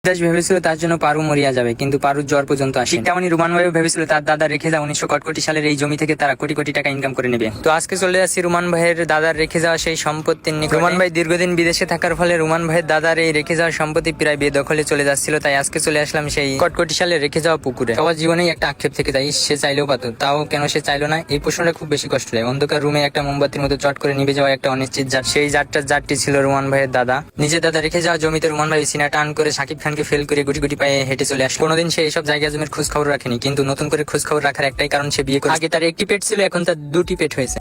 দাস ভেবেছিল তার জন্য পারু মরিয়া যাবে, কিন্তু পারুর জ্বর পর্যন্ত আসে। তেমনি রুমান ভাইও ভেবেছিল তার দাদা রেখে যাওয়া 1900 সালের এই জমি থেকে তারা কোটি কোটি টাকা ইনকাম করে নেবে। তো আজকে চলে যাচ্ছি রুমান ভাইয়ের দাদার রেখে যাওয়া সেই সম্পত্তির নিকটে। রুমান ভাই দীর্ঘদিন বিদেশে থাকার ফলে রুমান ভাইয়ের দাদার এই রেখে যাওয়া সম্পত্তি প্রায় বেদখলে চলে যাচ্ছিল, তাই আজকে চলে আসলাম সেই কটকটি সালে রেখে যাওয়া পুকুরে। সবার জীবনেই একটা আক্ষেপ থেকে যায়, সে চাইলেও পাতো, তাও কেন সে চাইলো না, এই প্রশ্নটা খুব বেশি কষ্ট লাগে। অন্ধকার রুমে একটা মোমবাতির মতো চট করে নিভে যাওয়া একটা অনিশ্চিত জাত, সেই জাতটি ছিল রুমান ভাইয়ের দাদা। নিজের দাদা রেখে যাওয়া জমিতে রুমান ভাই সিনা টান করে শাকিব খানকে ফেল করে গুটি গুটি পায়ে হেঁটে চলে আসে। কোনোদিন সে এইসব জায়গা জমির খোঁজ খবর রাখেনি, কিন্তু নতুন করে খোঁজ খবর রাখার একটাই কারণ, সে বিয়ে করে। আগে তার একটি পেট ছিল, এখন তার দুটি পেট হয়েছে।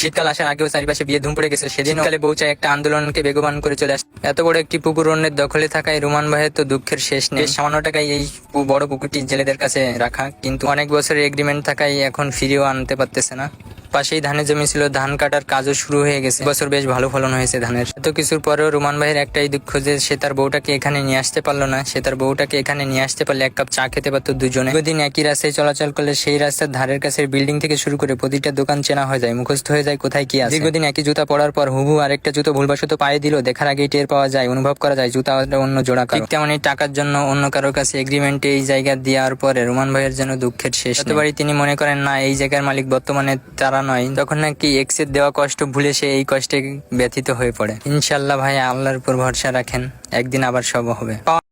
শীতকাল আসার আগেও চারিপাশে বিয়ে ধুম পড়ে গেছে। সেদিন কালে বউ চাই একটা আন্দোলনকে বেগবান করে চলে আসে। এত বড় একটি পুকুর অন্যের দখলে থাকায় রুমান ভাইয়ের তো দুঃখের শেষ নেই। সামান্য টাকায় এই বড় পুকুরটি জেলেদের কাছে রাখা, কিন্তু অনেক বছরের এগ্রিমেন্ট থাকায় এখন ফিরিয়েও আনতে পারতেছে না। পাশেই ধানের জমি ছিল, ধান কাটার কাজও শুরু হয়ে গেছে। বছর বেশ ভালো ফলন হয়েছে ধানের। এত কিছুর পরেও রুমান ভাইয়ের একটাই দুঃখ যে সে তার বউটাকে এখানে নিয়ে আসতে পারলো না। সে তার বউটাকে এখানে নিয়ে আসতে পারলে এক কাপ চা খেতে পারতো দুজনে। প্রতিদিন একই রাস্তায় চলাচল করলে সেই রাস্তার ধারের কাছের বিল্ডিং থেকে শুরু করে প্রতিটা দোকান চেনা হয়ে যায়, মুখস্থ হয়ে যায় কোথায় কি আছে। দীর্ঘদিন একই জুতা পরার পর হুবহু আরেকটা জুতো ভুলবশত পায়ে দিল, দেখার আগেই টের পাওয়া যায়, অনুভব করা যায় জুতা অন্য জোড়া কারো। ঠিক তেমনই টাকার জন্য অন্য কারোর কাছে এগ্রিমেন্টে এই জায়গা দেওয়ার পরে রুমান ভাইয়ের যেন দুঃখের শেষ। যতবারই তিনি মনে করেন না এই জায়গার মালিক বর্তমানে তারা নয়, তখন নাকি এক্সের দেওয়া কষ্ট ভুলে সে এই কষ্টে ব্যথিত হয়ে পড়ে। ইনশাল্লাহ ভাই, আল্লাহর উপর ভরসা রাখেন, একদিন আবার সব হবে।